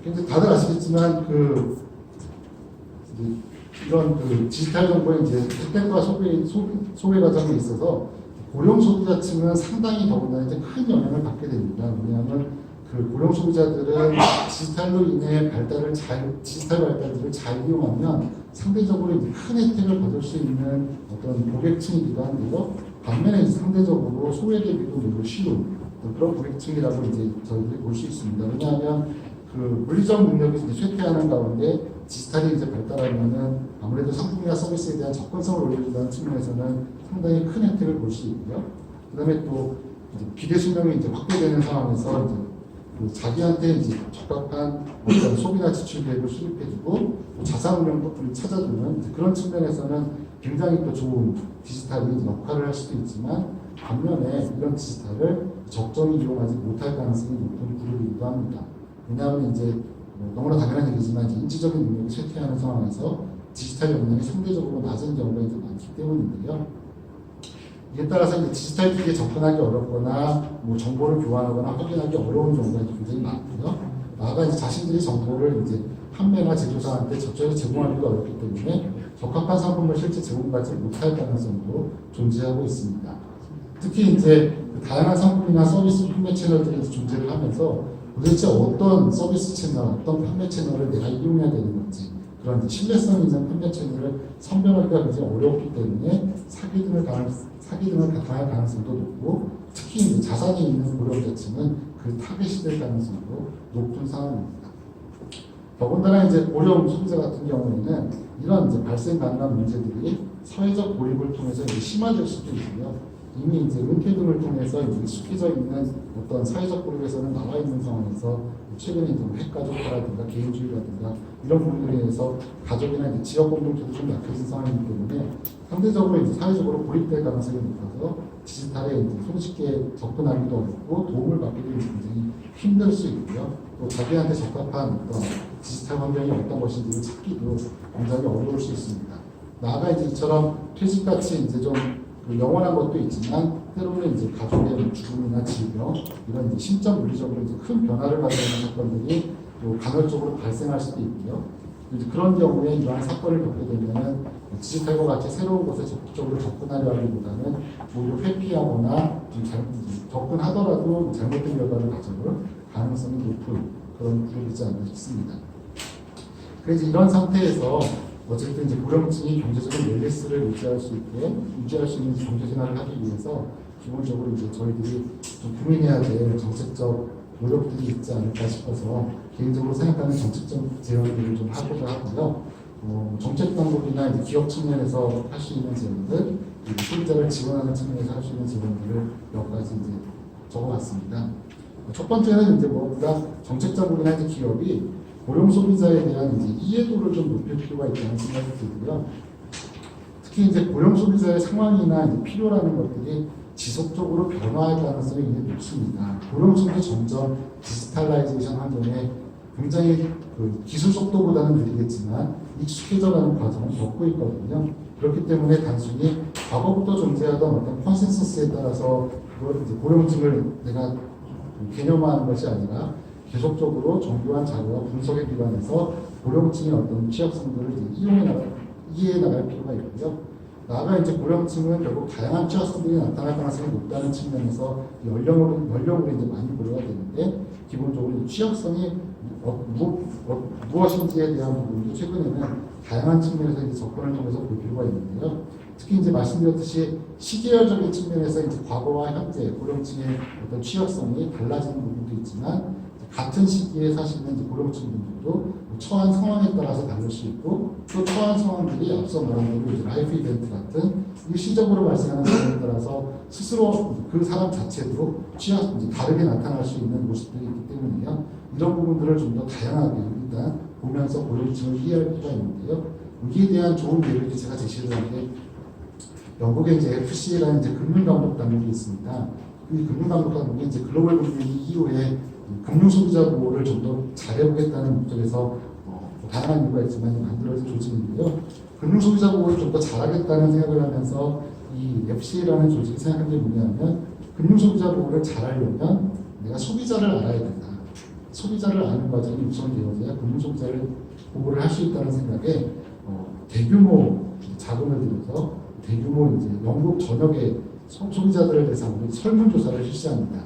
굉장히 다들 아시겠지만 이런 디지털 정보의 이제 획득과 소외 과정에 있어서 고령 소비자층은 상당히 더군다나 이제 큰 영향을 받게 됩니다. 왜냐하면 고령 소비자들은 디지털로 인해 디지털 발달들을 잘 이용하면 상대적으로 이제 큰 혜택을 받을 수 있는 어떤 고객층이기도 한데요. 반면에 상대적으로 소외 대비도 매우 쉬운 그런 고객층이라고 이제 저희들이 볼 수 있습니다. 왜냐하면 물리적 능력이 이제 쇠퇴하는 가운데 디지털이 이제 발달하면은 아무래도 상품이나 서비스에 대한 접근성을 올려준다는 측면에서는 상당히 큰 혜택을 볼 수 있고요. 그다음에 또 이제 비대 수명이 이제 확대되는 상황에서 이제 자기한테 이제 적합한 어떤 소비나 지출 계획을 수립해주고 자산 운용법을 찾아주는 그런 측면에서는 굉장히 또 좋은 디지털이 역할을 할 수도 있지만 반면에 이런 디지털을 적정히 이용하지 못할 가능성이 높은 그룹이기도 합니다. 왜냐하면 이제 너무나 당연한 얘기지만 인지적인 능력이 쇠퇴하는 상황에서 디지털 역량이 상대적으로 낮은 경우가 이제 많기 때문인데요. 이에 따라서 이제 디지털 기기에 접근하기 어렵거나 정보를 교환하거나 확인하기 어려운 경우가 굉장히 많고요. 나아가 이제 자신들이 정보를 이제 판매나 제조사한테 적절히 제공하기도 어렵기 때문에 적합한 상품을 실제 제공받지 못할 가능성도 존재하고 있습니다. 특히 이제 다양한 상품이나 서비스 판매 채널들이 존재를 하면서 도대체 어떤 서비스 채널, 어떤 판매 채널을 내가 이용해야 되는 건지 그런 신뢰성 있는 판매 채널을 선별하기가 굉장히 어렵기 때문에 사기 등을 당할 가능성도 높고 특히 자산이 있는 고령자층은 타겟이 될 가능성도 높은 상황입니다. 더군다나 이제 고령 소비자 같은 경우에는 이런 이제 발생 가능한 문제들이 사회적 고립을 통해서 이제 심화될 수도 있고요. 이미 이제 은퇴 등을 통해서 이제 익숙해져 있는 어떤 사회적 고립에서는 나와 있는 상황에서 최근에 이제 핵가족화라든가 개인주의라든가 이런 부분들에 의해서 가족이나 이제 지역 공동체도 좀 약해진 상황이기 때문에 상대적으로 이제 사회적으로 고립될 가능성이 높아서 디지털에 이제 손쉽게 접근하기도 어렵고 도움을 받기도 굉장히 힘들 수 있고요. 또 자기한테 적합한 어떤 디지털 환경이 어떤 것인지를 찾기도 굉장히 어려울 수 있습니다. 나아가 이제 이처럼 퇴직같이 이제 좀 영원한 것도 있지만 때로는 이제 가족의 죽음이나 질병 이런 이제 심적 물리적으로 이제 큰 변화를 가져오는 사건들이 또 간헐적으로 발생할 수도 있고요. 이제 그런 경우에 이러한 사건을 겪게 되면은 디지털과 같이 새로운 곳에 적극적으로 접근하려 하기보다는 오히려 회피하거나 접근하더라도 잘못된 결과를 가져올 가능성이 높은 그런 구조이지 않나 싶습니다. 그래서 이런 상태에서 어쨌든 이제 고령층이 경제적인 웰리스를 유지할 수 있는 경제 생활을 하기 위해서 기본적으로 이제 저희들이 좀 고민해야 될 정책적 노력들이 있지 않을까 싶어서 개인적으로 생각하는 정책적 제안들을 좀 하고자 하고요. 정책 당국이나 이제 기업 측면에서 할 수 있는 제안들, 소비자를 지원하는 측면에서 할 수 있는 제안들을 몇 가지 이제 적어봤습니다. 첫 번째는 이제 뭐보다 정책 당국이나 이제 기업이 고령 소비자에 대한 이제 이해도를 좀 높일 필요가 있다는 생각이 들고요. 특히 이제 고령 소비자의 상황이나 이제 필요라는 것들이 지속적으로 변화할 가능성이 높습니다. 고령 소비 점점 디지털라이제이션 환경에 굉장히 기술 속도보다는 느리겠지만 익숙해져가는 과정을 겪고 있거든요. 그렇기 때문에 단순히 과거부터 존재하던 어떤 컨센서스에 따라서 그걸 이제 고령층을 내가 개념화하는 것이 아니라 계속적으로 정교한 자료와 분석에 기반해서 고령층의 어떤 취약성들을 이해해 나갈 필요가 있고요. 나아가 이제 고령층은 결국 다양한 취약성들이 나타날 가능성이 높다는 측면에서 연령으로 이제 많이 고려가 되는데 기본적으로 취약성이 무엇인지에 대한 부분도 최근에는 다양한 측면에서 이제 접근을 통해서 볼 필요가 있는데요. 특히 이제 말씀드렸듯이 시계열적인 측면에서 이제 과거와 현재 고령층의 어떤 취약성이 달라지는 부분도 있지만 같은 시기에 사시는 이제 고령층 분들도 처한 상황에 따라서 다를 수 있고 또 처한 상황들이 앞서 말한 대로 라이프 이벤트 같은 일시적으로 발생하는 상황에 따라서 스스로 그 사람 자체도 다르게 나타날 수 있는 모습들이 있기 때문에요. 이런 부분들을 좀 더 다양하게 일단 보면서 고령층을 이해할 필요가 있는데요. 여기에 대한 좋은 예를 제가 제시를 한 게 영국의 이제 FCA라는 이제 금융감독 당국이 있습니다. 이 금융감독 당국이 이제 글로벌 금융 이후에 금융 소비자 보호를 좀 더 잘해보겠다는 목적에서 다양한 이유가 있지만 만들어진 조직인데요. 금융 소비자 보호를 좀 더 잘하겠다는 생각을 하면서 이 FCA라는 조직이 생각한 게 뭐냐면 금융 소비자 보호를 잘하려면 내가 소비자를 알아야 된다. 소비자를 아는 과정이 우선되어져야 금융소비자를 보호를 할 수 있다는 생각에 대규모 자금을 들여서 대규모 이제 영국 전역의 소비자들을 대상으로 설문조사를 실시합니다.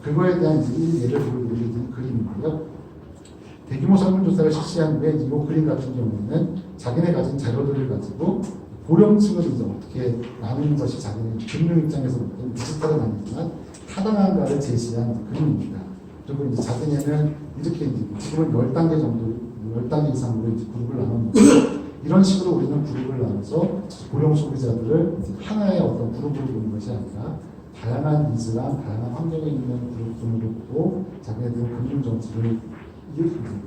그거에 대한 이제 예를 들어드리는 그림이고요. 대규모 설문조사를 실시한 후에 이 그림 같은 경우에는 자기네 가진 자료들을 가지고 고령층을 이제 어떻게 나누는 것이 자기네 금융 입장에서 보면 디지털은 아니지만 타당한가를 제시한 그림입니다. 그리고 이제 자기네는 이렇게 이제 지금은 10단계 정도, 10단계 이상으로 이제 그룹을 나눴는데 이런 식으로 우리는 그룹을 나눠서 고령 소비자들을 이제 하나의 어떤 그룹으로 보는 것이 아니라 다양한 니즈랑 다양한 환경에 있는 그룹으로 보고 자기네들의 금융 정책을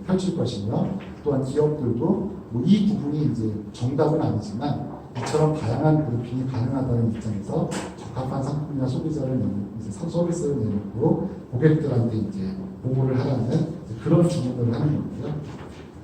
펼칠 것이며 또한 기업들도 뭐 이 부분이 이제 정답은 아니지만 이처럼 다양한 그룹핑이 가능하다는 입장에서 적합한 상품이나 소비자를 이제 서비스를 내놓고 고객들한테 이제 보호를 하라는 그런 주문을 하는 거고요.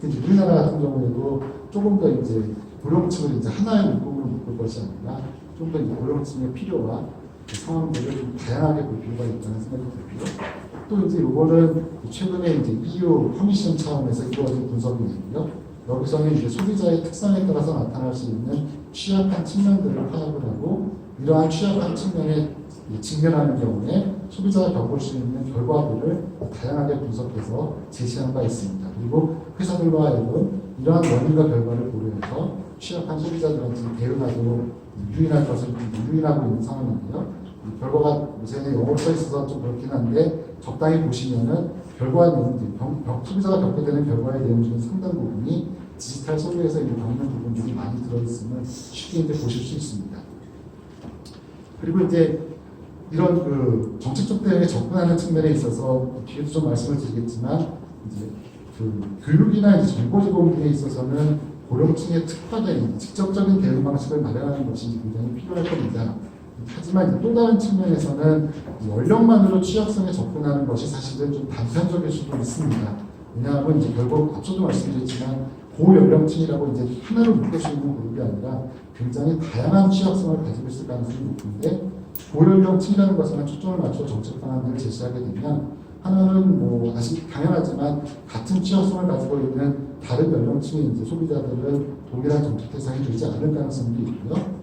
이제 우리나라 같은 경우에도 조금 더 이제 고령층을 이제 하나의 묶음으로 묶을 것이 아니라 좀 더 고령층의 필요와 그 상황들을 좀 다양하게 볼 필요가 있다는 생각이 들고요. 또 이제 이거는 최근에 이제 EU 커미션 차원에서 이루어진 분석이고요. 여기서는 이제 소비자의 특성에 따라서 나타날 수 있는 취약한 측면들을 파악을 하고 이러한 취약한 측면에 직면하는 경우에 소비자가 겪을 수 있는 결과들을 다양하게 분석해서 제시한 바 있습니다. 그리고 회사들과 하여금 이러한 원인과 결과를 고려해서 취약한 소비자들한테 대응하도록 유인하고 있는 상황인데요. 결과가 요새는 영어로 써 있어서 좀 그렇긴 한데 적당히 보시면은 결과의 내용, 소비자가 겪게 되는 결과의 내용 중에 상당 부분이 디지털 소비에서 겪는 부분들이 많이 들어있으면 쉽게 이제 보실 수 있습니다. 그리고 이제 이런 그 정책적 대응에 접근하는 측면에 있어서 뒤에도 좀 말씀을 드리겠지만 이제 그 교육이나 이제 정보 제공 등에 있어서는 고령층에 특화된 직접적인 대응 방식을 마련하는 것이 굉장히 필요할 겁니다. 하지만 이제 또 다른 측면에서는 연령만으로 취약성에 접근하는 것이 사실은 좀 단편적일 수도 있습니다. 왜냐하면 이제 결국 앞서도 말씀드렸지만 고연령층이라고 이제 하나로 묶을 수 있는 그룹이 아니라 굉장히 다양한 취약성을 가지고 있을 가능성이 높은데 고연령층이라는 것에만 초점을 맞춰 정책 방안들을 제시하게 되면 하나는 뭐 아직 당연하지만 같은 취약성을 가지고 있는 다른 연령층의 이제 소비자들은 동일한 정책 대상이 되지 않을 가능성도 있고요.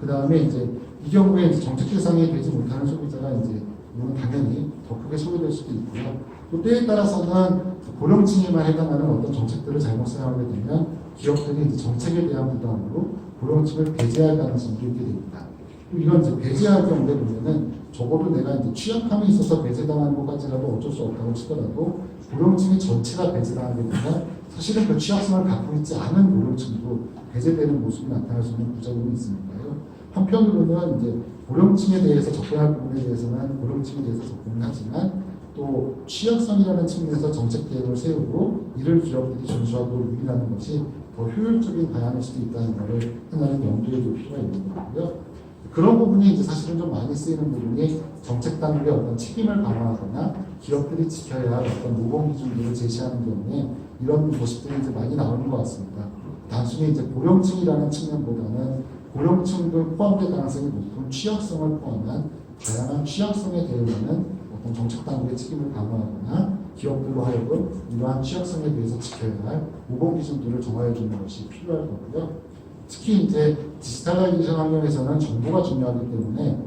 그 다음에 이제 이 경우에 이제 정책 대상이 되지 못하는 소비자가 이제 이건 당연히 더 크게 소비될 수도 있고요. 또 때에 따라서는 고령층에만 해당하는 어떤 정책들을 잘못 사용하게 되면 기업들이 이제 정책에 대한 부담으로 고령층을 배제할 가능성도 있게 됩니다. 또 이런 이제 배제할 경우에 보면은 적어도 내가 이제 취약함이 있어서 배제당하는 것까지라도 어쩔 수 없다고 치더라도 고령층이 전체가 배제당하게 되면 사실은 그 취약성을 갖고 있지 않은 고령층도 배제되는 모습이 나타날 수 있는 부작용이 있으니까요. 한편으로는 이제 고령층에 대해서 접근할 부분에 대해서는 고령층에 대해서 접근을 하지만 또 취약성이라는 측면에서 정책 대응을 세우고 이를 기업들이 준수하고 유인하는 것이 더 효율적인 방향일 수도 있다는 것을 하나는 염두에 둘 필요가 있는 거고요. 그런 부분이 이제 사실은 좀 많이 쓰이는 부분이 정책 당국의 어떤 책임을 강화하거나 기업들이 지켜야 할 어떤 모범 기준들을 제시하는 경우에 이런 모습들이 이제 많이 나오는 것 같습니다. 단순히 이제 고령층이라는 측면보다는 고령층도 포함될 가능성이 높은 취약성을 포함한 다양한 취약성에 대응하는 어떤 정책 당국의 책임을 강화하거나 기업들로 하여금 이러한 취약성에 대해서 지켜야 할 모범 기준들을 정하여 주는 것이 필요할 거고요. 특히 이제 디지털라이제이션 환경에서는 정보가 중요하기 때문에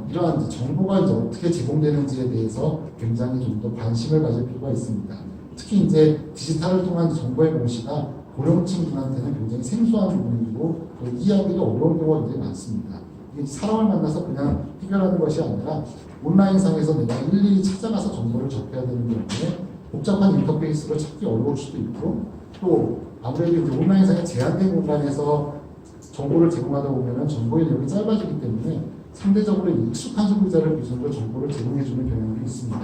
이러한 이제 정보가 이제 어떻게 제공되는지에 대해서 굉장히 좀 더 관심을 가질 필요가 있습니다. 특히 이제 디지털을 통한 정보의 공시가 고령층 분한테는 굉장히 생소한 부분이고 이해하기도 어려운 경우가 굉장히 많습니다. 이게 사람을 만나서 그냥 해결하는 것이 아니라 온라인상에서 내가 일일이 찾아가서 정보를 접해야 되는 경우에 복잡한 인터페이스를 찾기 어려울 수도 있고 또 아무래도 이제 온라인상의 제한된 공간에서 정보를 제공하다 보면 정보의 내용이 짧아지기 때문에 상대적으로 익숙한 소비자를 기준으로 정보를 제공해주는 경향도 있습니다.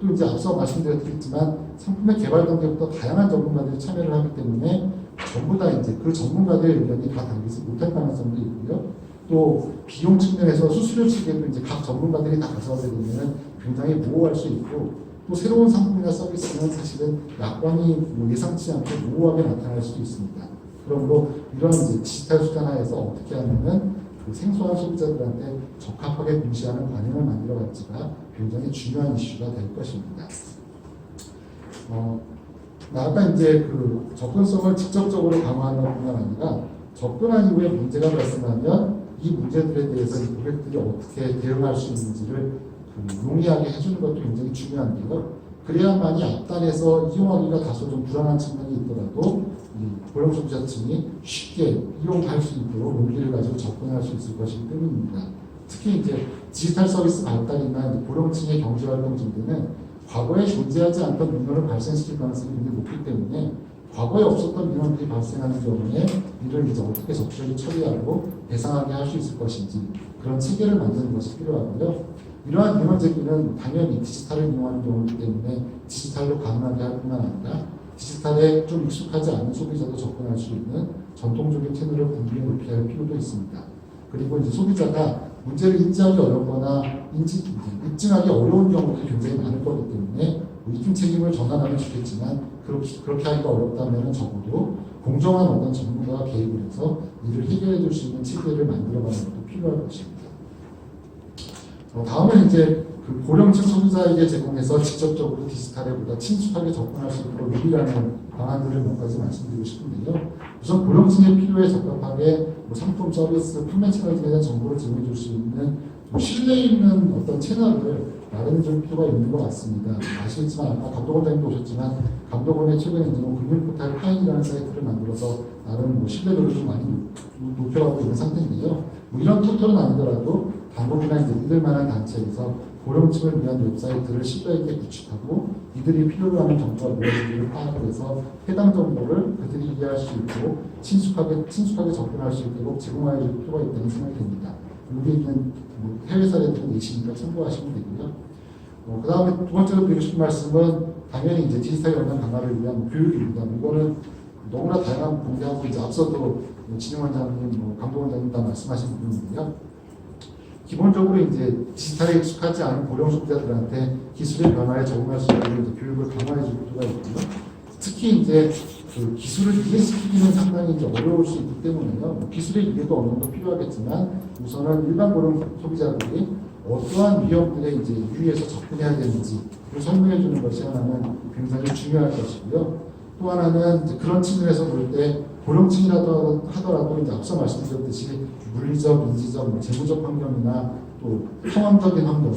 또 이제 앞서 말씀드렸겠지만 상품의 개발 단계부터 다양한 전문가들이 참여를 하기 때문에 전부 다 이제 그 전문가들의 의견이 다 담기지 못할 가능성도 있고요. 또 비용 측면에서 수수료 측에도 이제 각 전문가들이 다 가져가게 되면 굉장히 모호할 수 있고 또 새로운 상품이나 서비스는 사실은 약관이 뭐 예상치 않게 모호하게 나타날 수도 있습니다. 그러므로 이러한 이제 디지털 수단 하에서 어떻게 하면은 그 생소한 소비자들한테 적합하게 공시하는 관행을 만들어갈지가 굉장히 중요한 이슈가 될 것입니다. 아까 이제 그 접근성을 직접적으로 강화하는 뿐만 아니라 접근한 이후에 문제가 발생하면 이 문제들에 대해서 이 고객들이 어떻게 대응할 수 있는지를 용이하게 해주는 것도 굉장히 중요한데요. 그래야만이 앞단에서 이용하기가 다소 좀 불안한 측면이 있더라도 이 고령 소비자층이 쉽게 이용할 수 있도록 용기를 가지고 접근할 수 있을 것이기 때문입니다. 특히 이제 디지털 서비스 발달이나 고령층의 경제활동 증대는 과거에 존재하지 않던 민원을 발생시킬 가능성이 굉장히 높기 때문에 과거에 없었던 민원들이 발생하는 경우에 이를 이제 어떻게 적절히 처리하고 배상하게 할 수 있을 것인지 그런 체계를 만드는 것이 필요하고요. 이러한 민원 제기는 당연히 디지털을 이용하는 경우이기 때문에 디지털로 가능하게 할 뿐만 아니라 디지털에 좀 익숙하지 않은 소비자도 접근할 수 있는 전통적인 채널을 분명히 높여야 할 필요도 있습니다. 그리고 이제 소비자가 문제를 인지하기 어렵거나 입증하기 어려운 경우도 굉장히 많을 거기 때문에 입증 책임을 전환하면 좋겠지만 그렇게 하기가 어렵다면 적어도 공정한 어떤 전문가가 개입을 해서 이를 해결해 줄 수 있는 체계를 만들어가는 것도 필요할 것입니다. 다음은 이제 그 고령층 소비자에게 제공해서 직접적으로 디지털에 보다 친숙하게 접근할 수 있도록 유리하는 방안들을 몇 가지 말씀드리고 싶은데요. 우선 고령층의 필요에 적합하게 상품, 서비스, 판매 채널 등에 대한 정보를 제공해 줄 수 있는 신뢰 있는 어떤 채널을 마련해 줄 필요가 있는 것 같습니다. 아시겠지만 아까 감독원장님도 오셨지만 감독원의 최근에 이제 금융포탈 파인이라는 사이트를 만들어서 나름 신뢰도를 좀 많이 높여가고 있는 상태인데요. 이런 포털은 아니더라도 방법이나 이제 믿을 만한 단체에서 고령층을 위한 웹사이트를 신뢰 있게 구축하고 이들이 필요로 하는 정보가 무엇인지를 파악을 해서 해당 정보를 그들이 이해할 수 있고 친숙하게 접근할 수 있도록 제공하여 줄 필요가 있다는 생각이 듭니다. 여기 있는 해외 사례들은 있으니까 참고하시면 되고요. 그 다음에 두 번째로 드리고 싶은 말씀은 당연히 이제 디지털 역량 강화를 위한 교육입니다. 이거는 너무나 다양한 분야하고 이제 앞서도 진흥원장님, 감독원장님 다 말씀하신 부분인데요. 기본적으로 이제 디지털에 익숙하지 않은 고령 소비자들한테 기술의 변화에 적응할 수 있는 교육을 강화해 줄 필요가 있고요. 특히 이제 그 기술을 이해시키기는 상당히 이제 어려울 수 있기 때문에요. 기술의 이해도 어느 정도 필요하겠지만 우선은 일반 고령 소비자들이 어떠한 위험들에 이제 유의해서 접근해야 되는지를 설명해 주는 것이 하나는 굉장히 중요할 것이고요. 또 하나는 이제 그런 측면에서 볼 때 고령층이라도 하더라도 이제 앞서 말씀드렸듯이 물리적, 인지적, 재무적 환경이나 또 상황적인 환경,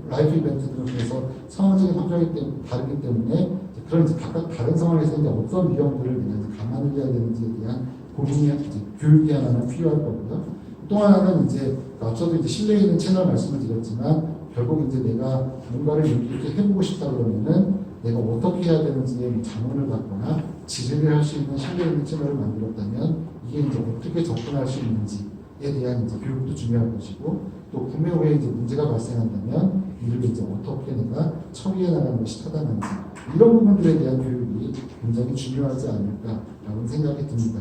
라이프 이벤트들을 통해서 상황적인 환경이 다르기 때문에 그런 이제 각각 다른 상황에서 이제 어떤 위험들을 이제 감안을 해야 되는지에 대한 고민이 이제 교육이 하나는 필요할 거고요. 또 하나는 이제 앞서도 이제 신뢰 있는 채널 말씀을 드렸지만 결국 이제 내가 뭔가를 이렇게 해보고 싶다 그러면은 내가 어떻게 해야 되는지에 자문을 받거나 지지를 할 수 있는 신뢰 있는 채널을 만들었다면 이게 이제 어떻게 접근할 수 있는지에 대한 이제 교육도 중요할 것이고 또 구매 후에 이제 문제가 발생한다면 이를 이제 어떻게 내가 처리해 나가는 것이 타당한지 이런 부분들에 대한 교육이 굉장히 중요하지 않을까라는 생각이 듭니다.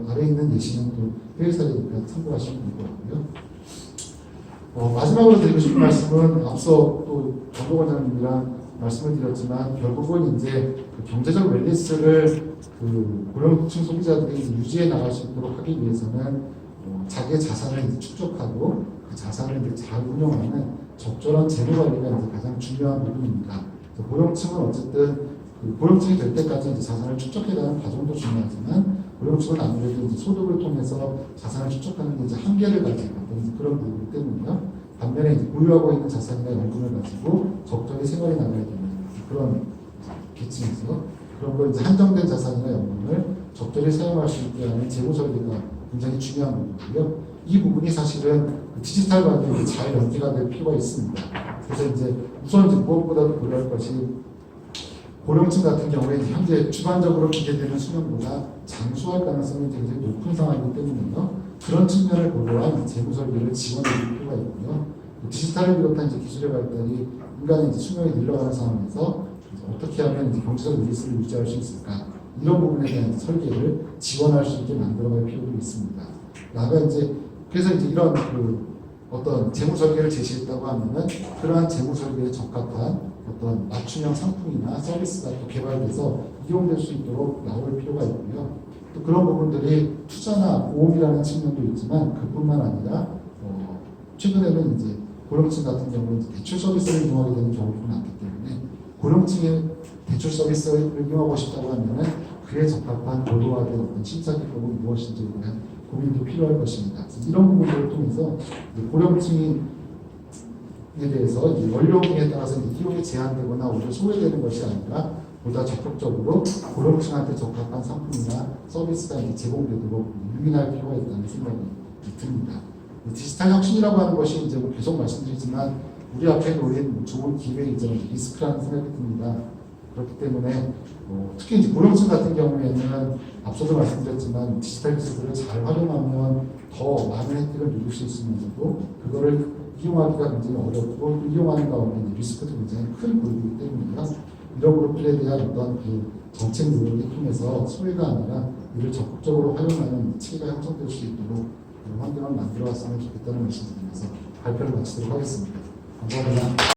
아래에 있는 예시는 또 해외 사례니까 참고하시면 될 것 같고요. 마지막으로 드리고 싶은 말씀은 앞서 또 감독원장님이랑 말씀을 드렸지만 결국은 이제 그 경제적 웰니스를 그 고령층 소비자들이 유지해 나갈 수 있도록 하기 위해서는 자기의 자산을 이제 축적하고 그 자산을 이제 잘 운영하는 적절한 재무 관리가 이제 가장 중요한 부분입니다. 고령층은 어쨌든 그 고령층이 될 때까지 이제 자산을 축적해가는 과정도 중요하지만 고령층은 아무래도 이제 소득을 통해서 자산을 축적하는 데 이제 한계를 가지고 있는 그런 부분이기 때문에요. 반면에 이제 보유하고 있는 자산이나 연금을 가지고 적절히 생활해 나가야 되는 그런 계층에서 그런 걸 이제 한정된 자산이나 연금을 적절히 사용할 수 있게 하는 재무 설계가 굉장히 중요한 부분이고요. 이 부분이 사실은 디지털 관계에 잘 연계가 될 필요가 있습니다. 그래서 이제 우선 이제 무엇보다도 고려할 것이 고령층 같은 경우에 현재 주관적으로 기대되는 수명보다 장수할 가능성이 굉장히 높은 상황이기 때문에요. 그런 측면을 고려한 재무 설계를 지원해 줄 필요가 있고요. 디지털을 비롯한 이제 기술의 발달이 인간의 이제 수명이 늘어가는 상황에서 어떻게 하면 이제 경제적 웰니스를 유지할 수 있을까 이런 부분에 대한 설계를 지원할 수 있게 만들어갈 필요도 있습니다. 그래서 이제 이런 그 어떤 재무 설계를 제시했다고 하면은 그러한 재무 설계에 적합한 어떤 맞춤형 상품이나 서비스가 또 개발돼서 이용될 수 있도록 나올 필요가 있고요. 또 그런 부분들이 투자나 보험이라는 측면도 있지만 그뿐만 아니라 최근에는 이제 고령층 같은 경우는 대출 서비스를 이용하게 되는 경우도 많기 때문에 고령층의 대출 서비스를 이용하고 싶다고 하면은 그에 적합한 고도화된 어떤 심사 기법은 무엇인지에 대한 고민도 필요할 것입니다. 그래서 이런 부분들을 통해서 고령층에 대해서 원료 등에 따라서 비용이 제한되거나 오히려 소외되는 것이 아니라 보다 적극적으로 고령층한테 적합한 상품이나 서비스가 제공되도록 유인할 필요가 있다는 생각이 듭니다. 디지털 혁신이라고 하는 것이 이제 계속 말씀드리지만 우리 앞에 놓인 좋은 기회이자 리스크라는 생각이 듭니다. 그렇기 때문에 특히 이제 고령층 같은 경우에는 앞서도 말씀드렸지만 디지털 기술을 잘 활용하면 더 많은 혜택을 누릴 수 있으면서도 그거를 이용하기가 굉장히 어렵고 이용하는 가운데 리스크도 굉장히 큰 그룹이기 때문에요. 이런 그룹들에 대한 어떤 그 정책 노력을 통해서 소외가 아니라 이를 적극적으로 활용하는 체계가 형성될 수 있도록 환경을 만들어왔으면 좋겠다는 말씀드리면서 발표를 마치도록 하겠습니다. 감사합니다.